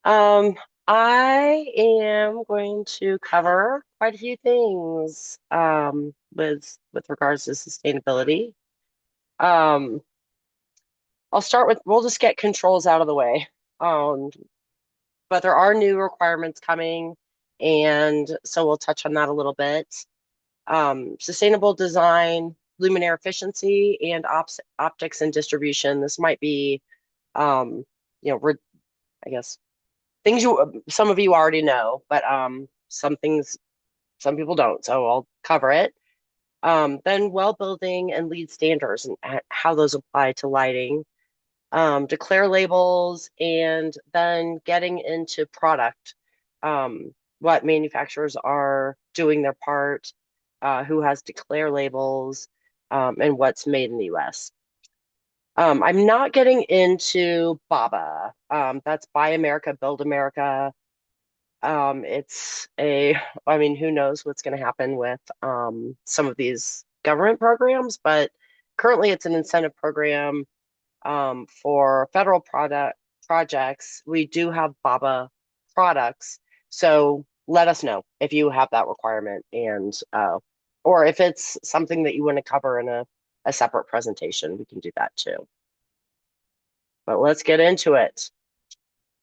Um, I am going to cover quite a few things with regards to sustainability. Um, I'll start with we'll just get controls out of the way. Um, but there are new requirements coming, and so we'll touch on that a little bit. Sustainable design, luminaire efficiency, and optics and distribution. This might be, um, you know, I guess things you some of you already know, but some things some people don't, so I'll cover it. Then well building and lead standards and how those apply to lighting. Declare labels, and then getting into product, what manufacturers are doing their part, who has declare labels, and what's made in the US. I'm not getting into BABA. That's Buy America, Build America. It's a, I mean, who knows what's going to happen with some of these government programs, but currently it's an incentive program for federal product projects. We do have BABA products, so let us know if you have that requirement and or if it's something that you want to cover in a separate presentation, we can do that too. But let's get into it.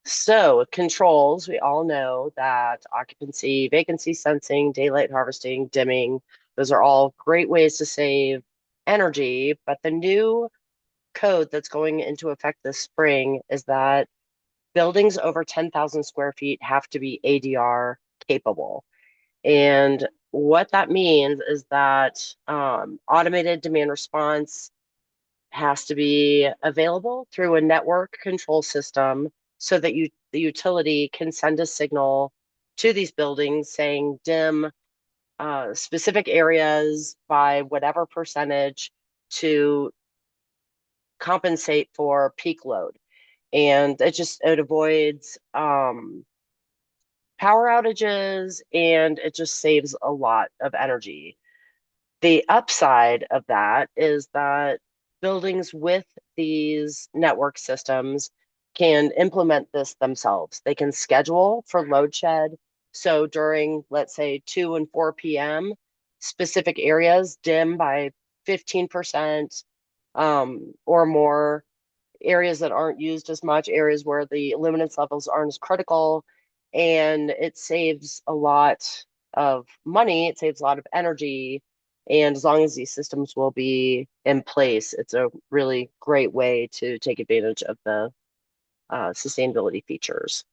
So, controls, we all know that occupancy, vacancy sensing, daylight harvesting, dimming, those are all great ways to save energy. But the new code that's going into effect this spring is that buildings over 10,000 square feet have to be ADR capable. And what that means is that automated demand response has to be available through a network control system so that the utility can send a signal to these buildings saying dim specific areas by whatever percentage to compensate for peak load. And it avoids power outages, and it just saves a lot of energy. The upside of that is that buildings with these network systems can implement this themselves. They can schedule for load shed. So during, let's say, 2 and 4 p.m., specific areas dim by 15% or more, areas that aren't used as much, areas where the luminance levels aren't as critical, and it saves a lot of money, it saves a lot of energy. And as long as these systems will be in place, it's a really great way to take advantage of the sustainability features.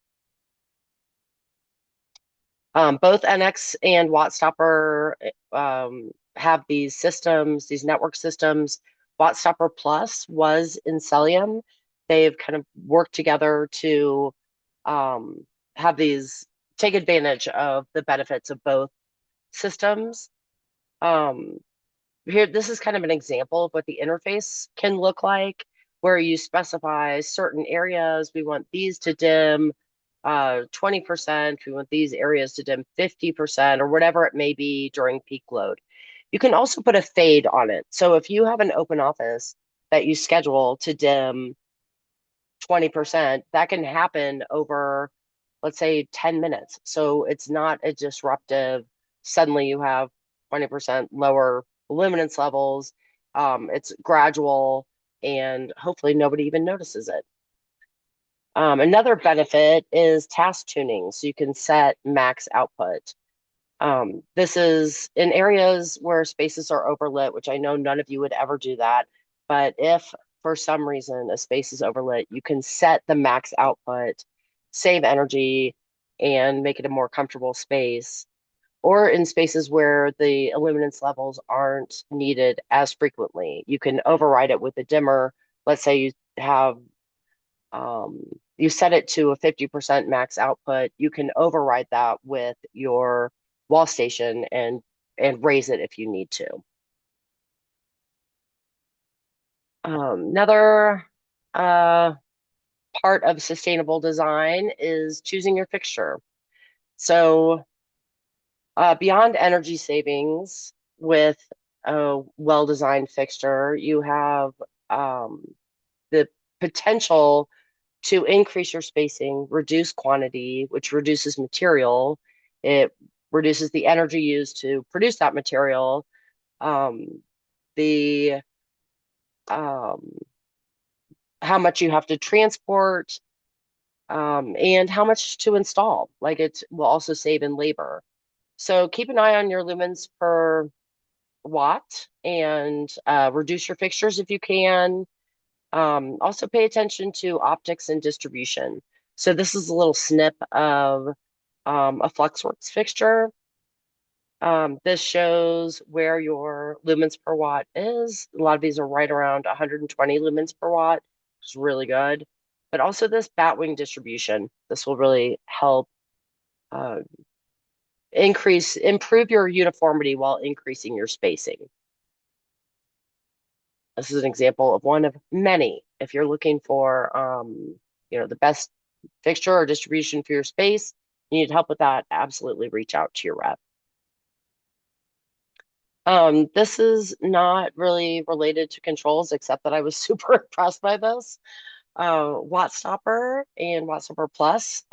Both NX and WattStopper have these systems, these network systems. WattStopper Plus was in Celium. They've kind of worked together to um, have these take advantage of the benefits of both systems. Um, Here, this is kind of an example of what the interface can look like, where you specify certain areas. We want these to dim 20%. We want these areas to dim 50%, or whatever it may be during peak load. You can also put a fade on it. So if you have an open office that you schedule to dim 20%, that can happen over, let's say, 10 minutes. So it's not a disruptive, suddenly you have 20% lower luminance levels. It's gradual, and hopefully nobody even notices it. Another benefit is task tuning. So you can set max output. This is in areas where spaces are overlit, which I know none of you would ever do that. But if for some reason a space is overlit, you can set the max output, save energy, and make it a more comfortable space. Or in spaces where the illuminance levels aren't needed as frequently, you can override it with a dimmer. Let's say um, you set it to a 50% max output, you can override that with your wall station and raise it if you need to. Another uh, part of sustainable design is choosing your fixture. So beyond energy savings with a well-designed fixture, you have um, the potential to increase your spacing, reduce quantity, which reduces material. It reduces the energy used to produce that material, um, the um, how much you have to transport, and how much to install. Like it will also save in labor. So keep an eye on your lumens per watt and reduce your fixtures if you can. Also pay attention to optics and distribution. So this is a little snip of a Fluxworks fixture. This shows where your lumens per watt is. A lot of these are right around 120 lumens per watt, which is really good. But also this batwing distribution. This will really help uh, improve your uniformity while increasing your spacing. This is an example of one of many. If you're looking for, the best fixture or distribution for your space, you need help with that, absolutely reach out to your rep. This is not really related to controls, except that I was super impressed by this. WattStopper and WattStopper Plus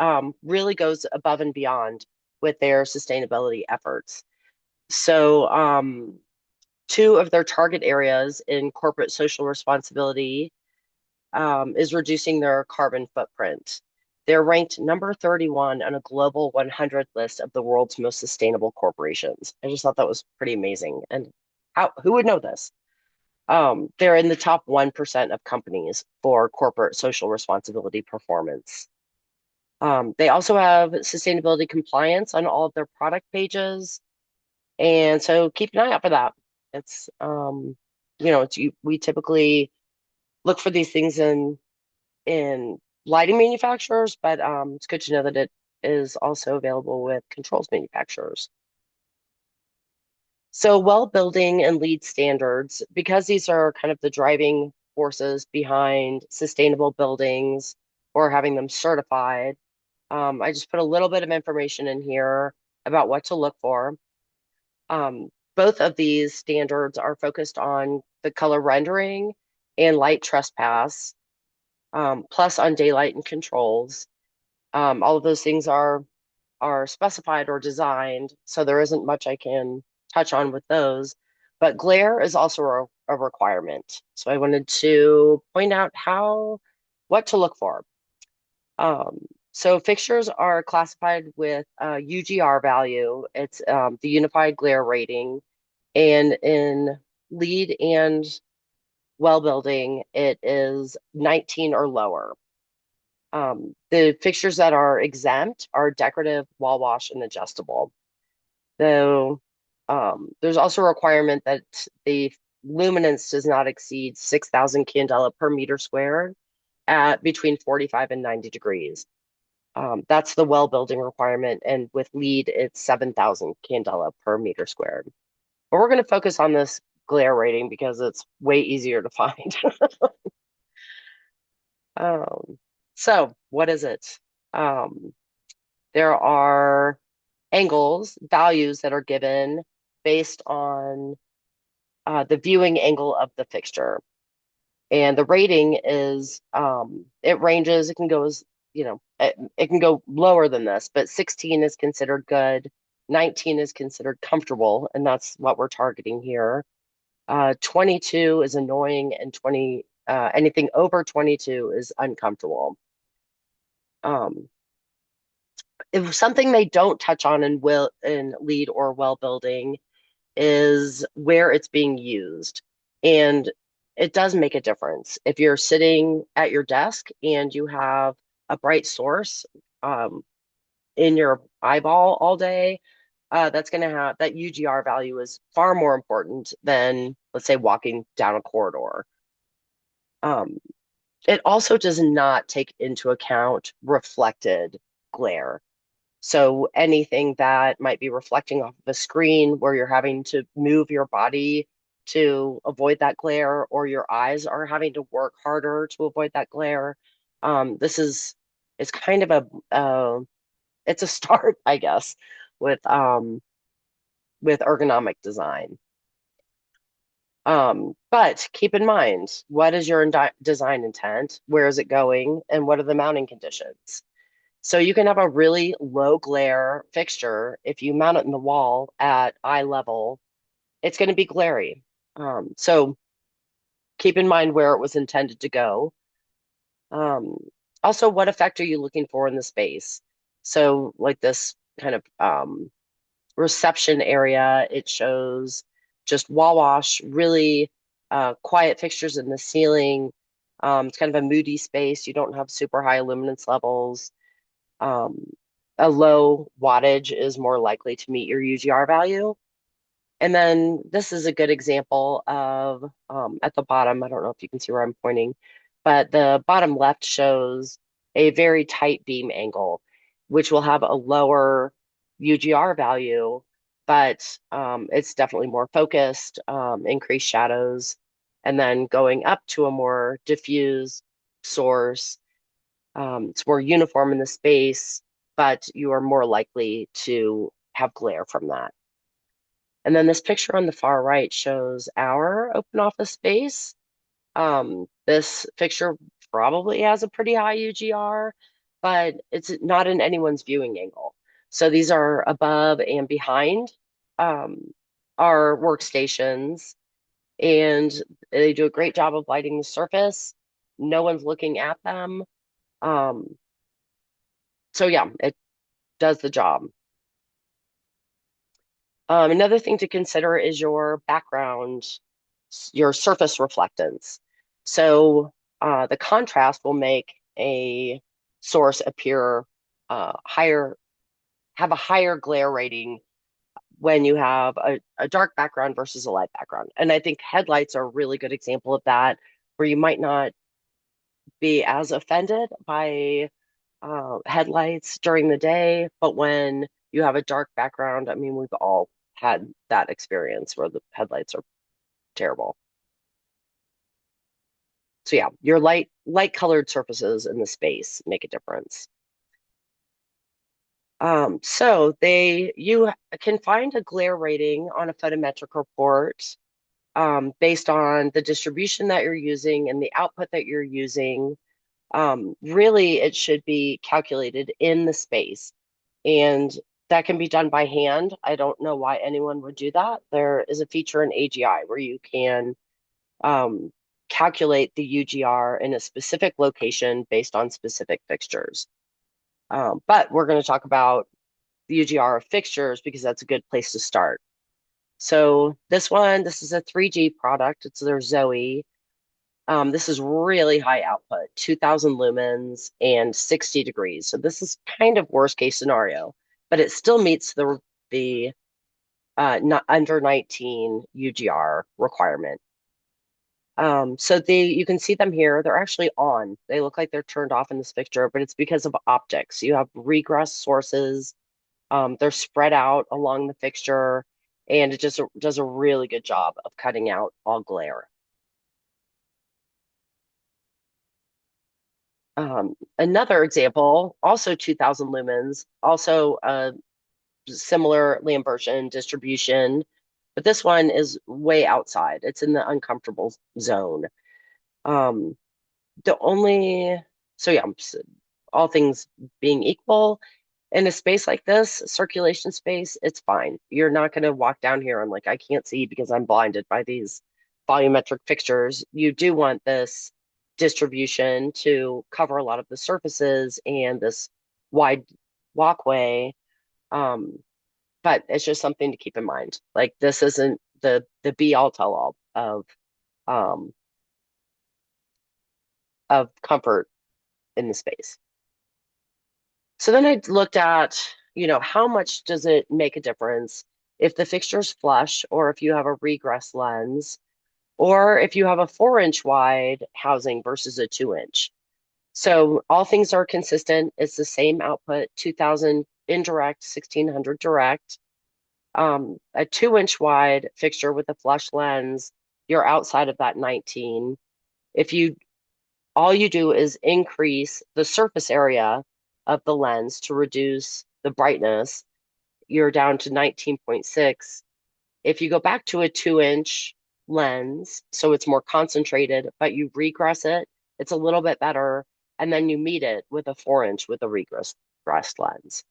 really goes above and beyond with their sustainability efforts. So, two of their target areas in corporate social responsibility is reducing their carbon footprint. They're ranked number 31 on a global 100 list of the world's most sustainable corporations. I just thought that was pretty amazing. And who would know this? They're in the top 1% of companies for corporate social responsibility performance. They also have sustainability compliance on all of their product pages. And so keep an eye out for that. It's, we typically look for these things in lighting manufacturers, but it's good to know that it is also available with controls manufacturers. So, well building and LEED standards, because these are kind of the driving forces behind sustainable buildings or having them certified, I just put a little bit of information in here about what to look for. Both of these standards are focused on the color rendering and light trespass, plus on daylight and controls. All of those things are specified or designed, so there isn't much I can touch on with those. But glare is also a requirement. So I wanted to point out what to look for. So fixtures are classified with a UGR value. It's the Unified Glare Rating, and in LEED and well building, it is 19 or lower. The fixtures that are exempt are decorative, wall wash, and adjustable. Though there's also a requirement that the luminance does not exceed 6,000 candela per meter squared at between 45 and 90 degrees. That's the well building requirement, and with LEED, it's 7,000 candela per meter squared. But we're going to focus on this glare rating because it's way easier to find. Um, so what is it? Um, there are angles, values that are given based on the viewing angle of the fixture. And the rating is, it ranges, it can go as, it can go lower than this, but 16 is considered good, 19 is considered comfortable, and that's what we're targeting here. 22 is annoying, and anything over 22 is uncomfortable. If something they don't touch on in LEED or well building is where it's being used. And it does make a difference. If you're sitting at your desk and you have a bright source um, in your eyeball all day, that's going to have that UGR value is far more important than, let's say, walking down a corridor. Um, it also does not take into account reflected glare. So anything that might be reflecting off of a screen where you're having to move your body to avoid that glare, or your eyes are having to work harder to avoid that glare. This is it's kind of it's a start, I guess, with with ergonomic design. But keep in mind, what is your design intent? Where is it going? And what are the mounting conditions? So you can have a really low glare fixture. If you mount it in the wall at eye level, it's going to be glary. So keep in mind where it was intended to go. Um, Also, what effect are you looking for in the space? So, like this kind of reception area, it shows just wall wash, really quiet fixtures in the ceiling. It's kind of a moody space. You don't have super high luminance levels. Um, a low wattage is more likely to meet your UGR value. And then this is a good example of at the bottom, I don't know if you can see where I'm pointing, but the bottom left shows a very tight beam angle, which will have a lower UGR value, but it's definitely more focused, increased shadows, and then going up to a more diffuse source, it's more uniform in the space, but you are more likely to have glare from that. And then this picture on the far right shows our open office space. This fixture probably has a pretty high UGR, but it's not in anyone's viewing angle. So these are above and behind um, our workstations, and they do a great job of lighting the surface. No one's looking at them. Um, so yeah, it does the job. Another thing to consider is your background, your surface reflectance. So the contrast will make a source appear higher, have a higher glare rating when you have a dark background versus a light background. And I think headlights are a really good example of that, where you might not be as offended by headlights during the day, but when you have a dark background, I mean, we've all had that experience where the headlights are terrible. So yeah, your light colored surfaces in the space make a difference. So you can find a glare rating on a photometric report based on the distribution that you're using and the output that you're using. Really, it should be calculated in the space, and that can be done by hand. I don't know why anyone would do that. There is a feature in AGI where you can um, calculate the UGR in a specific location based on specific fixtures. But we're going to talk about the UGR of fixtures because that's a good place to start. So this is a 3G product. It's their Zoe. This is really high output, 2000 lumens and 60 degrees. So this is kind of worst case scenario, but it still meets the not under 19 UGR requirement. So you can see them here. They're actually on. They look like they're turned off in this picture, but it's because of optics. You have regress sources. They're spread out along the fixture, and it just does a really good job of cutting out all glare. Another example, also 2000 lumens, also a similar Lambertian distribution, but this one is way outside. It's in the uncomfortable zone. Um, the only, so yeah, all things being equal, in a space like this, circulation space, it's fine. You're not going to walk down here and like, I can't see because I'm blinded by these volumetric fixtures. You do want this distribution to cover a lot of the surfaces and this wide walkway. Um, but it's just something to keep in mind. Like this isn't the be all tell all um of comfort in the space. So then I looked at, how much does it make a difference if the fixture's flush or if you have a regress lens or if you have a 4-inch wide housing versus a 2-inch. So all things are consistent. It's the same output, 2000 indirect, 1600 direct. A 2-inch wide fixture with a flush lens, you're outside of that 19. If you all you do is increase the surface area of the lens to reduce the brightness, you're down to 19.6. If you go back to a 2-inch, lens, so it's more concentrated, but you regress it, it's a little bit better, and then you meet it with a 4-inch with a regressed lens.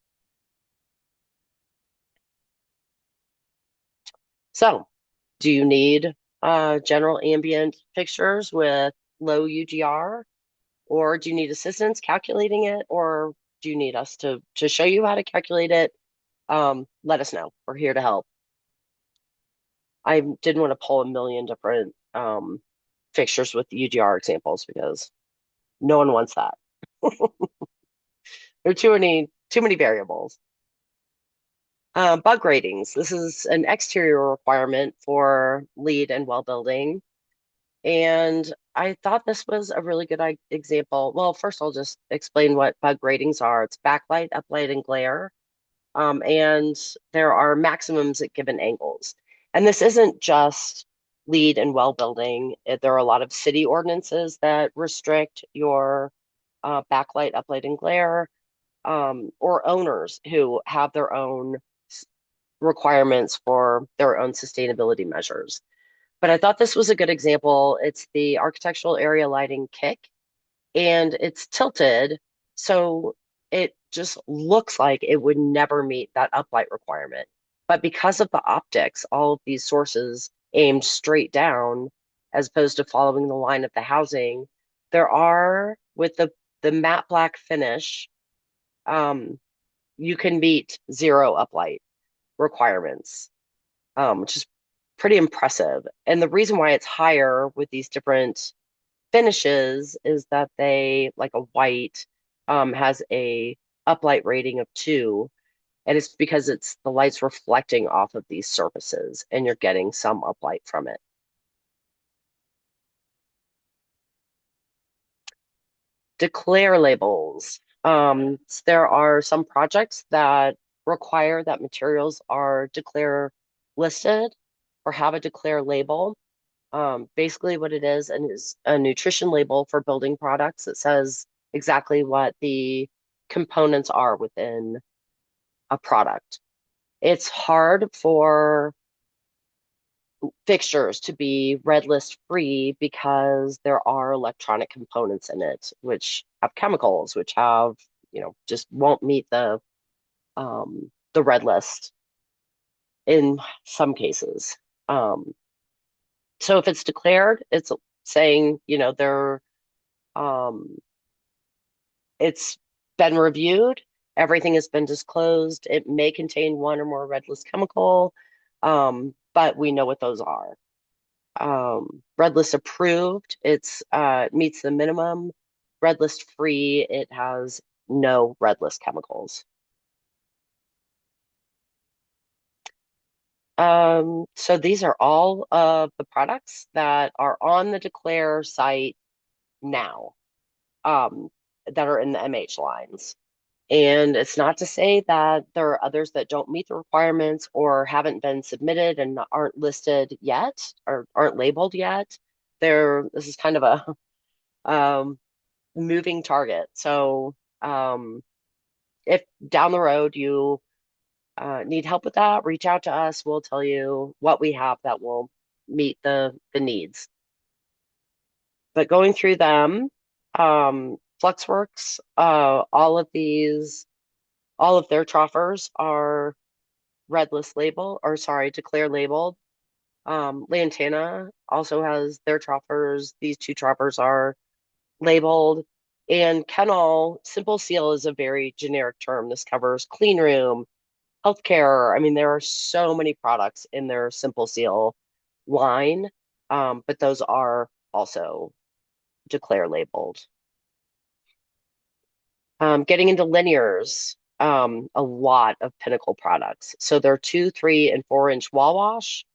So, do you need general ambient fixtures with low UGR, or do you need assistance calculating it, or do you need us to show you how to calculate it? Let us know. We're here to help. I didn't want to pull a million different fixtures with UGR examples because no one wants that. There are too many variables. Bug ratings. This is an exterior requirement for LEED and well building. And I thought this was a really good example. Well, first I'll just explain what bug ratings are. It's backlight, uplight, and glare. And there are maximums at given angles. And this isn't just LEED and well building. There are a lot of city ordinances that restrict your backlight, uplight, and glare, or owners who have their own requirements for their own sustainability measures. But I thought this was a good example. It's the architectural area lighting kick, and it's tilted, so it just looks like it would never meet that uplight requirement. But because of the optics, all of these sources aimed straight down, as opposed to following the line of the housing, there are with the matte black finish, um, you can meet zero uplight requirements, which is pretty impressive. And the reason why it's higher with these different finishes is that they, like a white, has a uplight rating of 2, and it's because it's the light's reflecting off of these surfaces, and you're getting some uplight from it. Declare labels. There are some projects that require that materials are declare listed or have a declare label. Basically, what it is, and is a nutrition label for building products that says exactly what the components are within a product. It's hard for fixtures to be red list free because there are electronic components in it, which have chemicals, which have, just won't meet the red list in some cases. So if it's declared, it's saying, um, it's been reviewed, everything has been disclosed. It may contain one or more red list chemical, but we know what those are. Red list approved, it meets the minimum. Red list free, it has no red list chemicals. So these are all of the products that are on the Declare site now, um, that are in the MH lines. And it's not to say that there are others that don't meet the requirements or haven't been submitted and aren't listed yet or aren't labeled yet. This is kind of a moving target. So if down the road you need help with that, reach out to us. We'll tell you what we have that will meet the needs. But going through them, Fluxworks, all of their troffers are red list label, or sorry, declare labeled. Lantana also has their troffers. These two troffers are labeled. And Kenall, Simple Seal is a very generic term. This covers clean room, healthcare. I mean, there are so many products in their Simple Seal line, but those are also declare labeled. Getting into linears, a lot of Pinnacle products. So they're 2, 3, and 4-inch wall wash.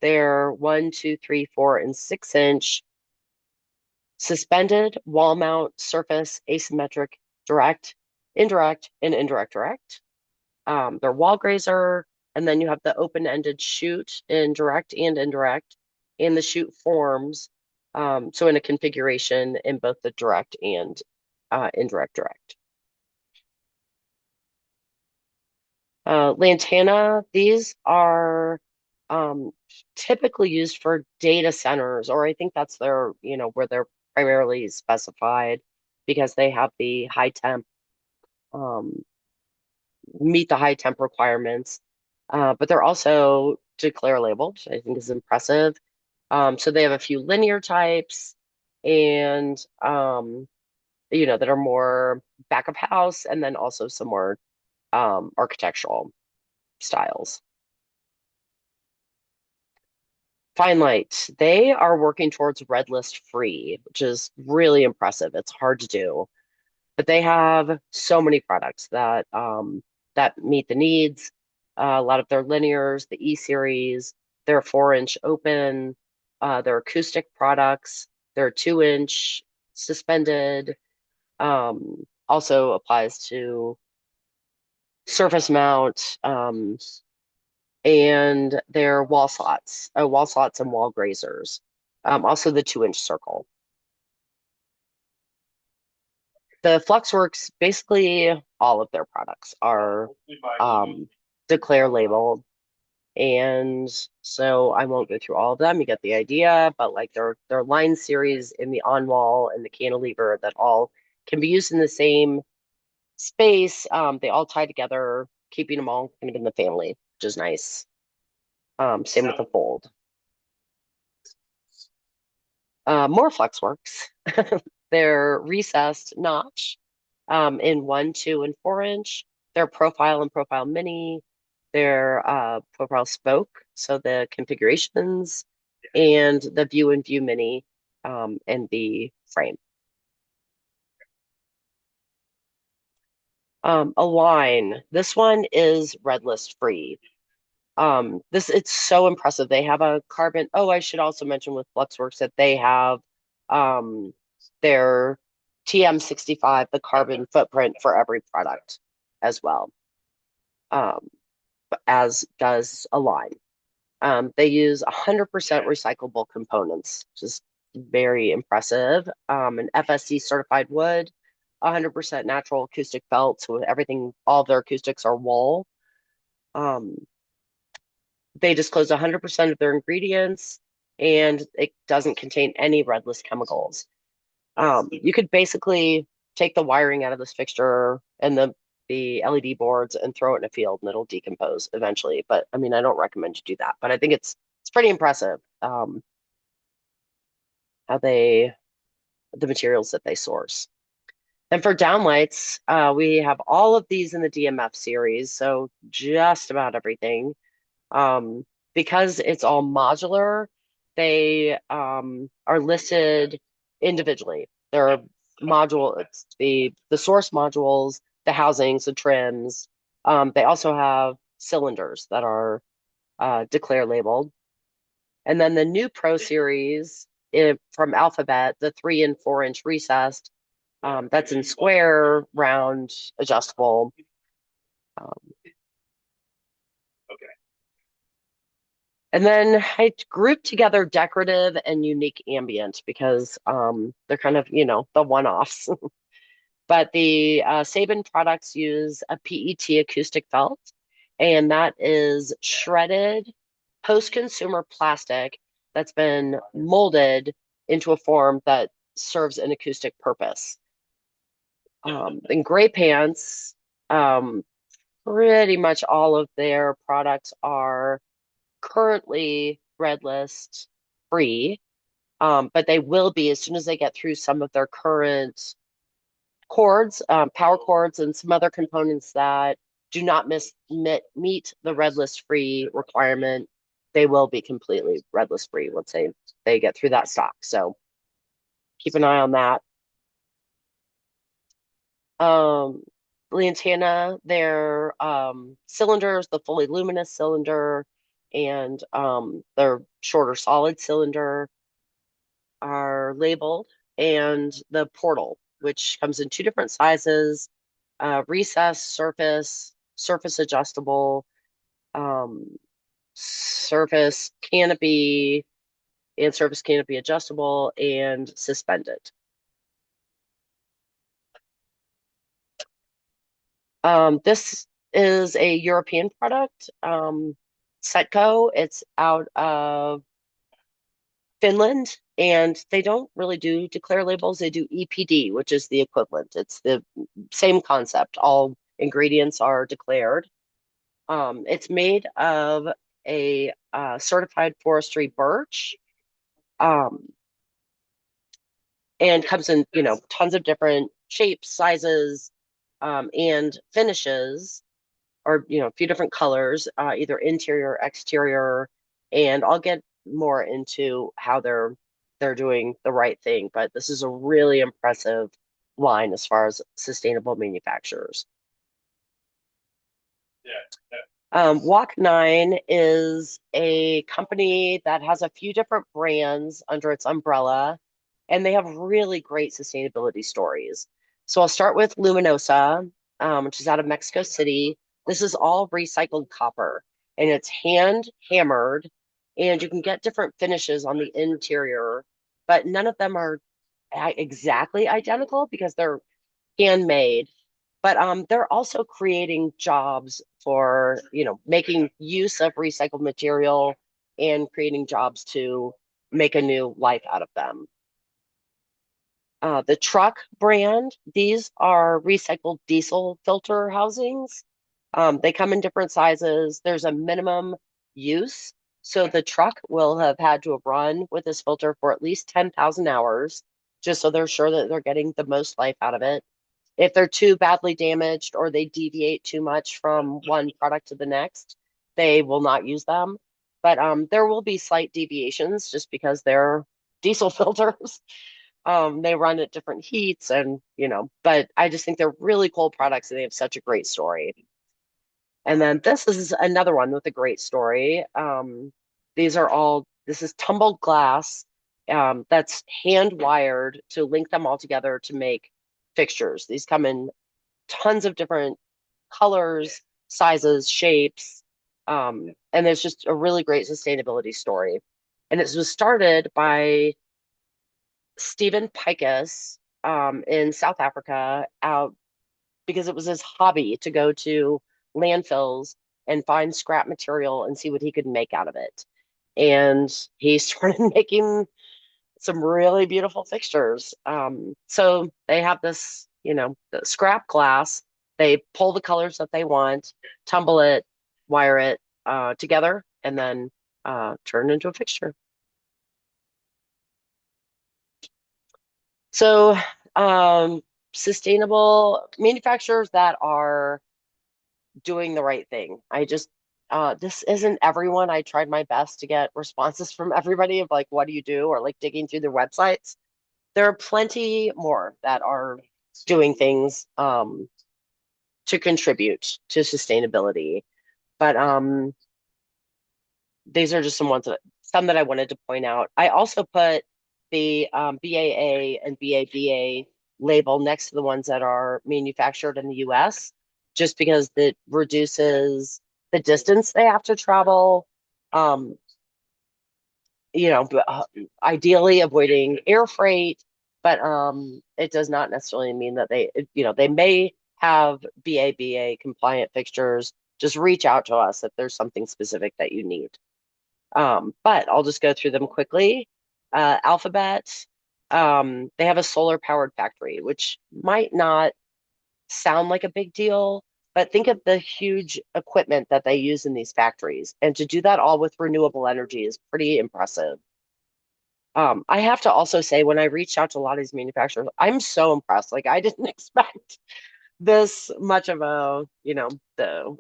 They're 1, 2, 3, 4, and 6-inch suspended wall mount surface asymmetric direct, indirect, and indirect direct. They're wall grazer, and then you have the open-ended chute in direct and indirect, and the chute forms, so in a configuration in both the direct and indirect direct. Lantana, these are um, typically used for data centers, or I think that's where they're primarily specified because they have the high temp, um, meet the high temp requirements. But they're also declare labeled, which I think is impressive. So they have a few linear types and that are more back of house, and then also some more architectural styles. Fine Light, they are working towards Red List free, which is really impressive. It's hard to do, but they have so many products that meet the needs. A lot of their linears, the E series, their 4-inch open, their acoustic products, their 2-inch suspended, also applies to surface mount, and their wall slots and wall grazers. Also the 2-inch circle. The Fluxworks, basically all of their products are declare labeled. And so I won't go through all of them. You get the idea, but like their line series in the on wall and the cantilever that all can be used in the same space. They all tie together, keeping them all kind of in the family, which is nice. Same with the fold. More Flexworks. They're recessed notch in 1, 2, and 4-inch. Their profile and profile mini. Their profile spoke, so the configurations, and the view and view mini, and the frame. Align. This one is red list free. This it's so impressive. They have a carbon. Oh, I should also mention with Fluxworks that they have um their TM65, the carbon footprint for every product as well. Um, as does Align. They use 100% recyclable components, which is very impressive. An FSC certified wood, 100% natural acoustic felt, so everything, all their acoustics are wool. Um, They disclose 100% of their ingredients, and it doesn't contain any red list chemicals. You could basically take the wiring out of this fixture and the LED boards and throw it in a field and it'll decompose eventually. But I mean, I don't recommend you do that. But I think it's pretty impressive how the materials that they source. And for downlights, we have all of these in the DMF series, so just about everything. Um, because it's all modular, they are listed individually. There are it's the source modules, the housings, the trims. They also have cylinders that are declare labeled. And then the new Pro series from Alphabet, the 3 and 4-inch recessed, that's in square, round, adjustable. Um, And then I grouped together decorative and unique ambient because they're kind of, the one-offs. But the Sabin products use a PET acoustic felt, and that is shredded post-consumer plastic that's been molded into a form that serves an acoustic purpose. And Gray Pants, um, pretty much all of their products are currently red list free, but they will be as soon as they get through some of their current cords, power cords, and some other components that do not meet the red list free requirement. They will be completely red list free once they get through that stock. So keep an eye on that. Um, Lantana, their cylinders, the fully luminous cylinder and their shorter solid cylinder are labeled, and the portal, which comes in two different sizes, recess, surface adjustable, um, surface canopy, and surface canopy adjustable, and suspended. This is a European product. Setco. It's out of Finland, and they don't really do declare labels. They do EPD, which is the equivalent. It's the same concept. All ingredients are declared. It's made of a certified forestry birch, um, and comes in, tons of different shapes, sizes, and finishes, or a few different colors, either interior or exterior. And I'll get more into how they're doing the right thing, but this is a really impressive line as far as sustainable manufacturers. Walk Nine is a company that has a few different brands under its umbrella, and they have really great sustainability stories. So I'll start with Luminosa, which is out of Mexico City. This is all recycled copper, and it's hand hammered, and you can get different finishes on the interior, but none of them are exactly identical because they're handmade. But they're also creating jobs for, making use of recycled material and creating jobs to make a new life out of them. The truck brand, these are recycled diesel filter housings. They come in different sizes. There's a minimum use. So the truck will have had to have run with this filter for at least 10,000 hours, just so they're sure that they're getting the most life out of it. If they're too badly damaged or they deviate too much from one product to the next, they will not use them. But there will be slight deviations just because they're diesel filters. They run at different heats and, but I just think they're really cool products and they have such a great story. And then this is another one with a great story. This is tumbled glass, that's hand wired to link them all together to make fixtures. These come in tons of different colors, sizes, shapes. And there's just a really great sustainability story. And it was started by Stephen Pikus, in South Africa, out because it was his hobby to go to landfills and find scrap material and see what he could make out of it. And he started making some really beautiful fixtures. So they have this, the scrap glass. They pull the colors that they want, tumble it, wire it together, and then turn it into a fixture. So, um, sustainable manufacturers that are doing the right thing. This isn't everyone. I tried my best to get responses from everybody of like, what do you do? Or like digging through their websites. There are plenty more that are doing things to contribute to sustainability. But these are just some that I wanted to point out. I also put the BAA and BABA label next to the ones that are manufactured in the US, just because it reduces the distance they have to travel. Um, Ideally avoiding air freight, but it does not necessarily mean that they may have BABA compliant fixtures. Just reach out to us if there's something specific that you need. But I'll just go through them quickly. Alphabet, they have a solar powered factory, which might not sound like a big deal, but think of the huge equipment that they use in these factories. And to do that all with renewable energy is pretty impressive. I have to also say, when I reached out to a lot of these manufacturers, I'm so impressed. Like, I didn't expect this much of the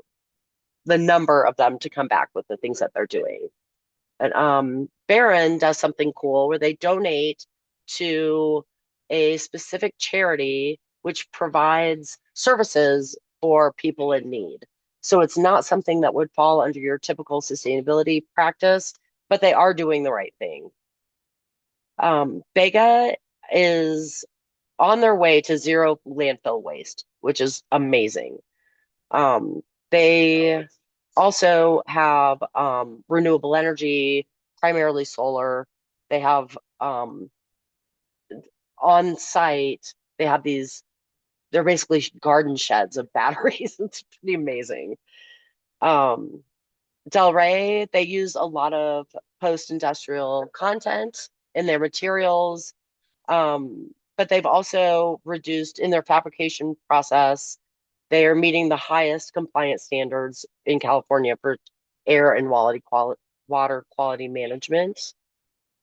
the number of them to come back with the things that they're doing. And Barron does something cool where they donate to a specific charity which provides services for people in need. So it's not something that would fall under your typical sustainability practice, but they are doing the right thing. Bega is on their way to zero landfill waste, which is amazing. They also have renewable energy, primarily solar. They have on site, they have they're basically garden sheds of batteries. It's pretty amazing. Um, Del Rey, they use a lot of post-industrial content in their materials, but they've also reduced in their fabrication process. They are meeting the highest compliance standards in California for air and water quality management.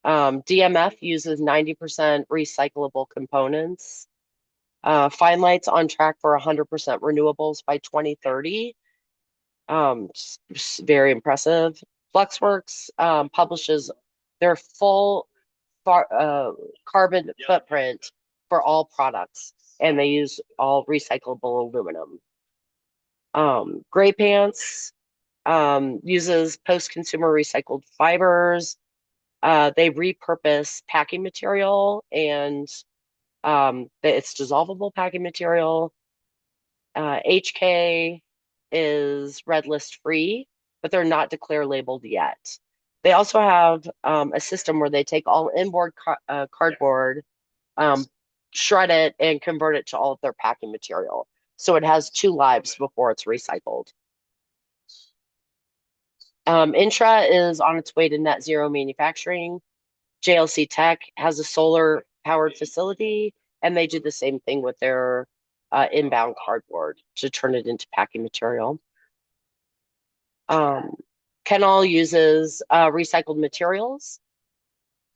DMF uses 90% recyclable components. Fine Light's on track for 100% renewables by 2030. Very impressive. Fluxworks publishes their full carbon footprint for all products, and they use all recyclable aluminum. Gray Pants uses post-consumer recycled fibers. They repurpose packing material and it's dissolvable packing material. HK is red list free, but they're not declare labeled yet. They also have a system where they take all inboard cardboard, um, shred it, and convert it to all of their packing material. So it has two lives before it's recycled. Intra is on its way to net zero manufacturing. JLC Tech has a solar powered facility, and they do the same thing with their inbound cardboard to turn it into packing material. Um, Kenall uses recycled materials.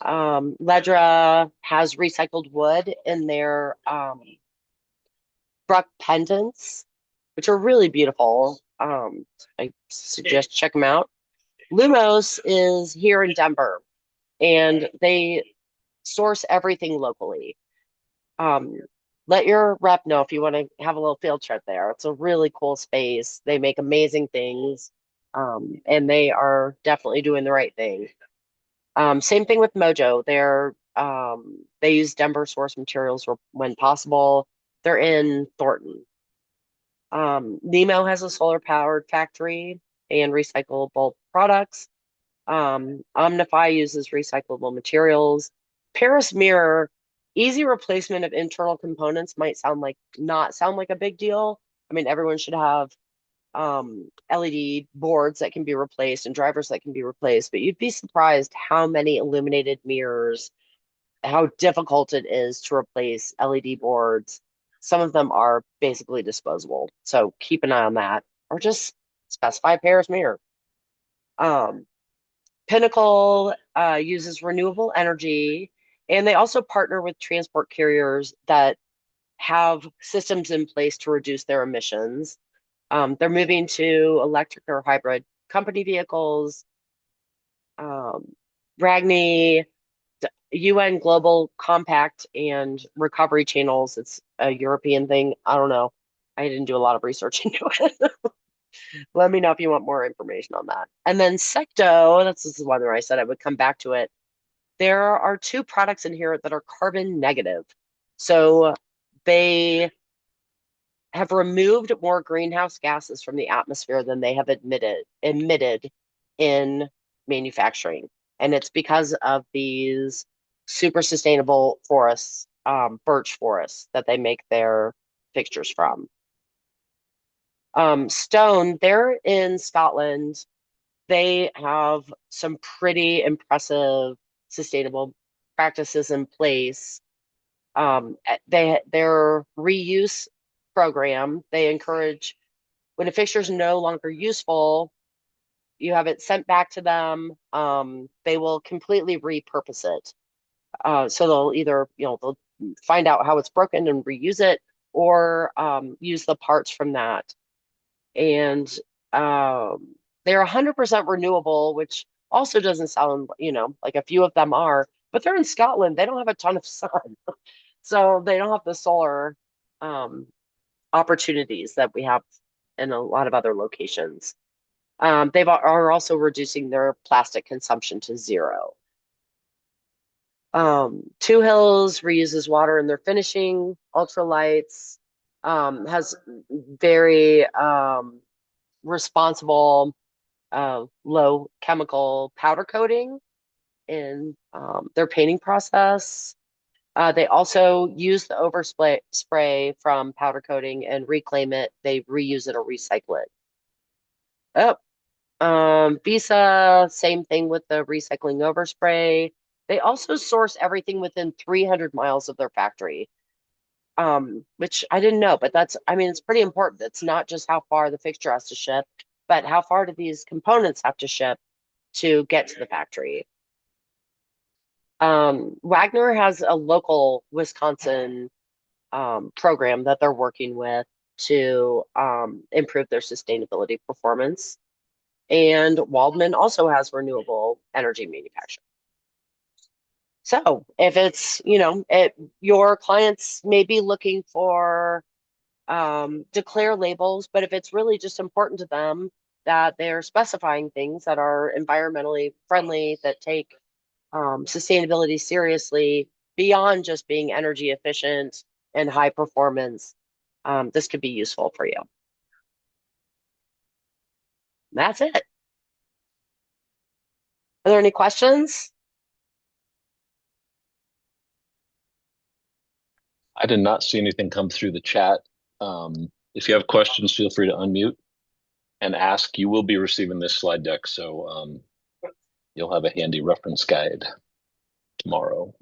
Ledra has recycled wood in their Bruck pendants, which are really beautiful. I suggest check them out. Lumos is here in Denver, and they source everything locally. Um, Let your rep know if you want to have a little field trip there. It's a really cool space. They make amazing things, and they are definitely doing the right thing. Same thing with Mojo. They use Denver source materials when possible. They're in Thornton. Nemo has a solar powered factory and recyclable products. Omnify uses recyclable materials. Paris Mirror, easy replacement of internal components might not sound like a big deal. I mean, everyone should have LED boards that can be replaced and drivers that can be replaced, but you'd be surprised how many illuminated mirrors, how difficult it is to replace LED boards. Some of them are basically disposable, so keep an eye on that, or just specify Paris Mirror. Um, Pinnacle uses renewable energy, and they also partner with transport carriers that have systems in place to reduce their emissions. They're moving to electric or hybrid company vehicles. Ragni, UN Global Compact and Recovery Channels. It's a European thing. I don't know. I didn't do a lot of research into it. Let me know if you want more information on that. And then Secto, that's the one where I said I would come back to it. There are two products in here that are carbon negative. So they have removed more greenhouse gases from the atmosphere than they have emitted in manufacturing. And it's because of these super sustainable forests, birch forests that they make their fixtures from. Stone, they're in Scotland. They have some pretty impressive sustainable practices in place. Their reuse program, they encourage when a fixture is no longer useful, you have it sent back to them. They will completely repurpose it. So they'll either, they'll find out how it's broken and reuse it, or use the parts from that. And they're 100% renewable, which also doesn't sound, like a few of them are, but they're in Scotland. They don't have a ton of sun. So they don't have the solar um, opportunities that we have in a lot of other locations. Are also reducing their plastic consumption to zero. Two Hills reuses water in their finishing. Ultralights has very responsible low chemical powder coating in their painting process. They also use the spray from powder coating and reclaim it. They reuse it or recycle it. Oh, Visa, same thing with the recycling overspray. They also source everything within 300 miles of their factory, which I didn't know, but I mean, it's pretty important. It's not just how far the fixture has to ship, but how far do these components have to ship to get to the factory. Wagner has a local Wisconsin program that they're working with to improve their sustainability performance. And Waldman also has renewable energy manufacturing. So if it's, your clients may be looking for declare labels, but if it's really just important to them that they're specifying things that are environmentally friendly, that take sustainability seriously beyond just being energy efficient and high performance, this could be useful for you. That's it. Are there any questions? I did not see anything come through the chat. If you have questions, feel free to unmute and ask. You will be receiving this slide deck, so you'll have a handy reference guide tomorrow.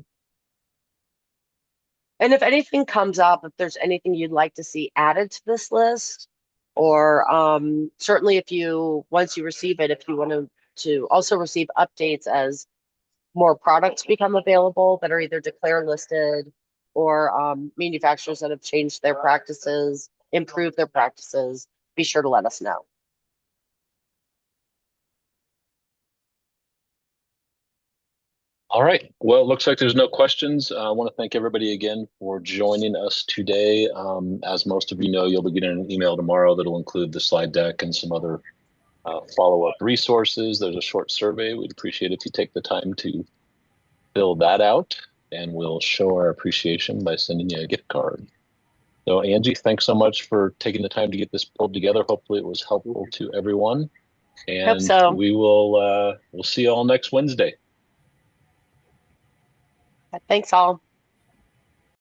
And if anything comes up, if there's anything you'd like to see added to this list, or certainly if once you receive it, if you want to also receive updates as more products become available that are either declare listed or manufacturers that have changed their practices, improved their practices, be sure to let us know. All right. Well, it looks like there's no questions. I want to thank everybody again for joining us today. As most of you know, you'll be getting an email tomorrow that'll include the slide deck and some other follow-up resources. There's a short survey. We'd appreciate if you take the time to fill that out, and we'll show our appreciation by sending you a gift card. So Angie, thanks so much for taking the time to get this pulled together. Hopefully it was helpful to everyone. Hope And so. we'll see you all next Wednesday. Thanks all.